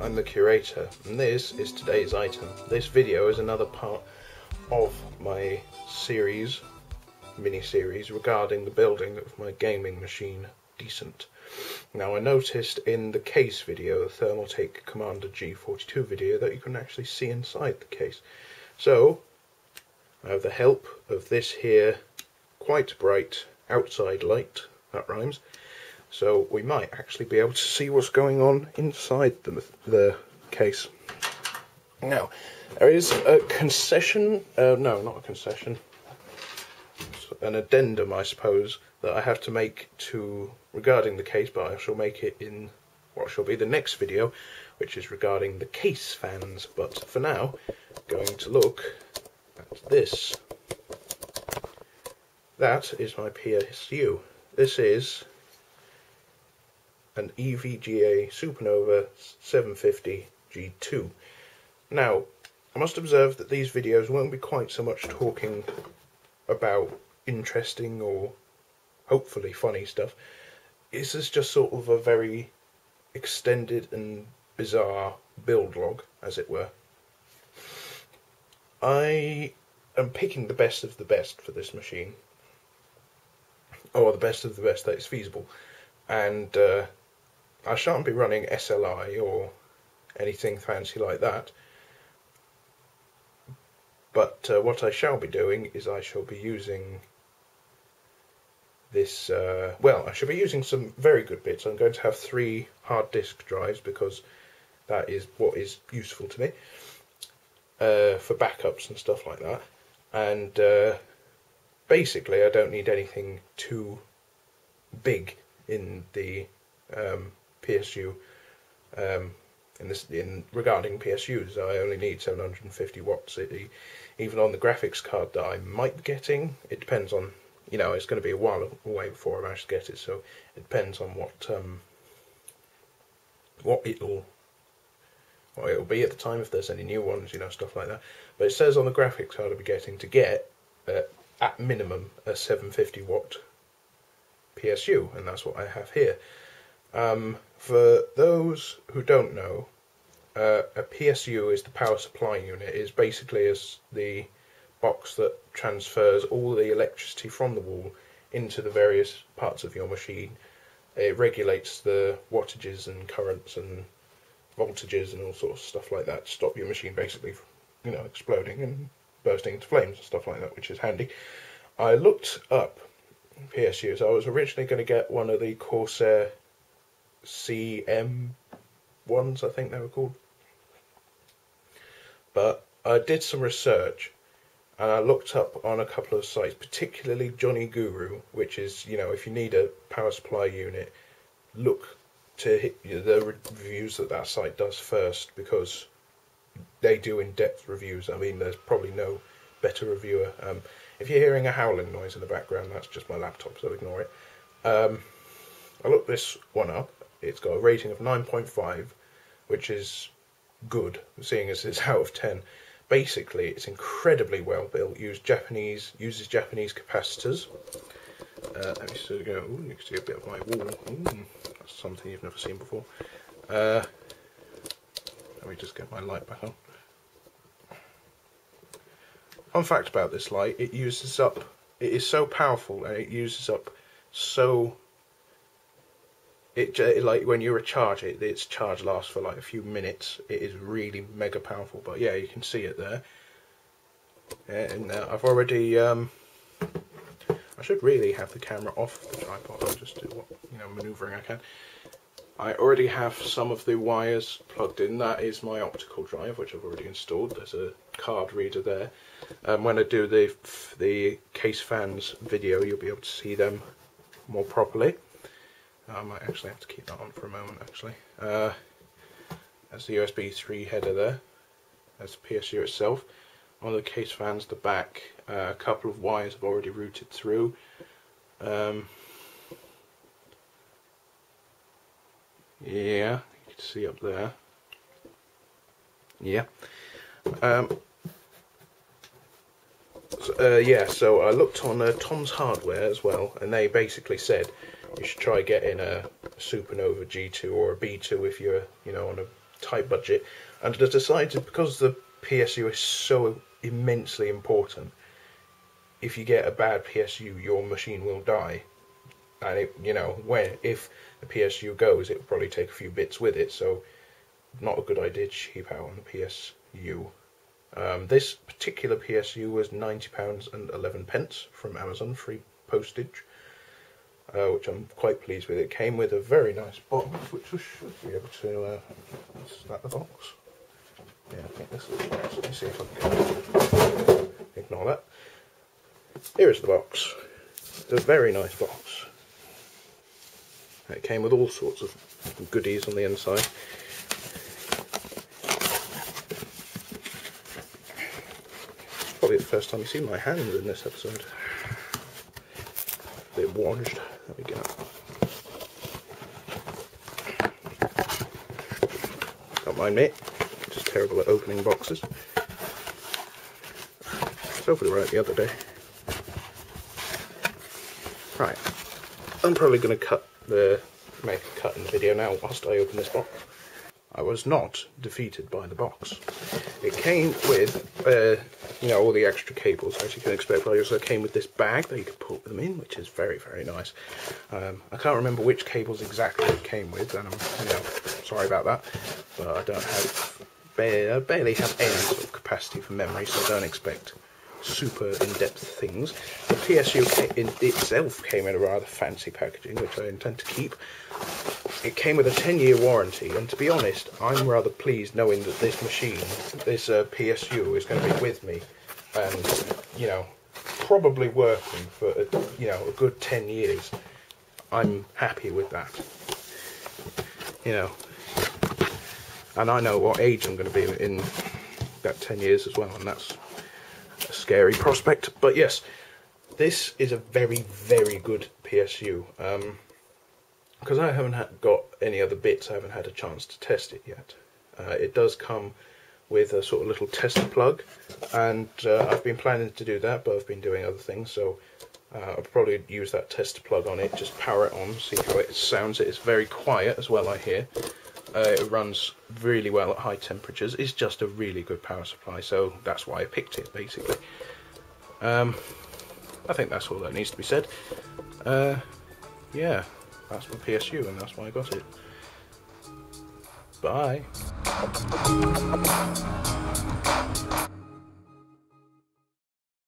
I'm the curator, and this is today's item. This video is another part of my mini-series regarding the building of my gaming machine, Decent. Now, I noticed in the case video, the Thermaltake Commander G42 video, that you can actually see inside the case. So, I have the help of this here quite bright outside light, that rhymes, so we might actually be able to see what's going on inside the case. Now, there is a concession, no, not a concession, an addendum, I suppose, that I have to make regarding the case, but I shall make it in what shall be the next video, which is regarding the case fans. But for now, going to look at this. That is my PSU. This is an EVGA Supernova 750w. Now, I must observe that these videos won't be quite so much talking about interesting or hopefully funny stuff. This is just sort of a very extended and bizarre build log, as it were. I am picking the best of the best for this machine, or the best of the best that is feasible, and I shan't be running SLI or anything fancy like that, but what I shall be doing is I shall be using this, well, I shall be using some very good bits. I'm going to have 3 hard disk drives because that is what is useful to me for backups and stuff like that, and basically I don't need anything too big in the PSU. Regarding PSUs, I only need 750 watts. Even on the graphics card that I might be getting, it depends on, you know, it's going to be a while away before I manage to get it, so it depends on what it'll be at the time, if there's any new ones, you know, stuff like that. But it says on the graphics card I'll be getting to get at minimum a 750 watt PSU, and that's what I have here. For those who don't know, a PSU is the power supply unit. It is basically the box that transfers all the electricity from the wall into the various parts of your machine. It regulates the wattages and currents and voltages and all sorts of stuff like that to stop your machine basically, you know, exploding and bursting into flames and stuff like that, which is handy. I looked up PSUs. I was originally going to get one of the Corsair CM ones, I think they were called, but I did some research and I looked up on a couple of sites, particularly Johnny Guru, which is, you know, if you need a power supply unit, look to the reviews that site does first, because they do in-depth reviews. I mean, there's probably no better reviewer. If you're hearing a howling noise in the background, that's just my laptop, so ignore it. I looked this one up. It's got a rating of 9.5, which is good, seeing as it's out of 10. Basically, it's incredibly well built. Uses Japanese capacitors. Let me see, go. Ooh, you can see a bit of my wall. Ooh, that's something you've never seen before. Let me just get my light back on. Fun fact about this light: it is so powerful, and it uses up so. Like when you recharge it, its charge lasts for like a few minutes. It is really mega powerful. But yeah, you can see it there. And I've already. I should really have the camera off the tripod. I'll just do what, you know, manoeuvring I can. I already have some of the wires plugged in. That is my optical drive, which I've already installed. There's a card reader there. When I do the case fans video, you'll be able to see them more properly. I might actually have to keep that on for a moment, actually. That's the USB 3 header there. That's the PSU itself. On the case fans, the back, a couple of wires have already routed through. Yeah, you can see up there. Yeah. Yeah, so I looked on Tom's Hardware as well, and they basically said you should try getting a Supernova G2 or a B2 if you're, you know, on a tight budget, and I decided, because the PSU is so immensely important, if you get a bad PSU, your machine will die. And it, you know, if the PSU goes, it will probably take a few bits with it, so not a good idea to cheap out on the PSU. This particular PSU was £90.11 from Amazon, free postage, which I'm quite pleased with. It came with a very nice box, which I should be able to, is that the box? Yeah, I think this is the box. Let me see if I can ignore that. Here is the box. It's a very nice box. It came with all sorts of goodies on the inside. Probably the first time you see my hands in this episode. A bit washed. There we go. Don't mind me. Just terrible at opening boxes. It's over the right the other day. Right. I'm probably going to make a cut in the video now whilst I open this box. I was not defeated by the box. It came with, you know, all the extra cables, as you can expect, but it also came with this bag that you could put them in, which is very, very nice. I can't remember which cables exactly it came with, and I'm, you know, sorry about that, but I don't have, barely have any sort of capacity for memory, so I don't expect super in-depth things. The PSU in itself came in a rather fancy packaging, which I intend to keep. It came with a 10-year warranty, and to be honest, I'm rather pleased knowing that this machine, this PSU, is going to be with me, and, you know, probably working for, you know, a good 10 years. I'm happy with that, you know, and I know what age I'm going to be in that 10 years as well, and that's a scary prospect. But yes, this is a very, very good PSU. Because I haven't got any other bits, I haven't had a chance to test it yet. It does come with a sort of little tester plug, and I've been planning to do that, but I've been doing other things, so I'll probably use that tester plug on it, just power it on, see how it sounds. It's very quiet as well, I hear. It runs really well at high temperatures. It's just a really good power supply, so that's why I picked it, basically. I think that's all that needs to be said. Yeah, that's my PSU, and that's why I got it. Bye.